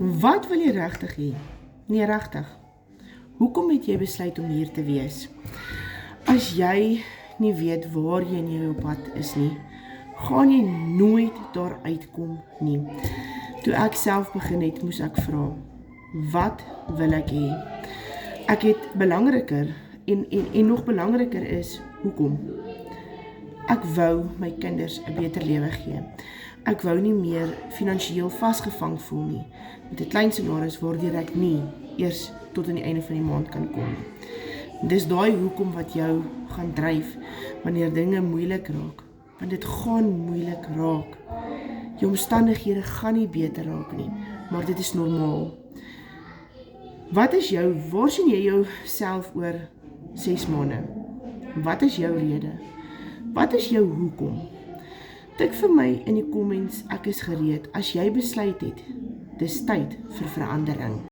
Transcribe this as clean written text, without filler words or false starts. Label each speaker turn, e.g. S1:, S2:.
S1: Wat wil jy regtig hê? Nee, regtig. Hoekom het jy besluit om hier te wees? As jy nie weet waar jy in jou pad is nie, gaan jy nooit daar uitkom nie. Toe ek self begin het, moes ek vra, wat wil ek hê? Ek het belangriker, en nog belangriker is, hoekom? Ek wou my kinders 'n beter lewe gee. Ek wou nie meer finansiëel vasgevang voel nie, met 'n klein salaris waardeur ek nie eers tot aan die einde van die maand kan kom nie. Dis daai hoekom wat jou gaan dryf wanneer dinge moeilik raak, want dit gaan moeilik raak. Jou omstandighede gaan nie beter raak nie, maar dit is normaal. Waar sien jy jouself oor 6 maande? Wat is jou rede? Wat is jou hoekom? Tik vir my in die comments, ek is gereed, as jy besluit het, dis tyd vir verandering.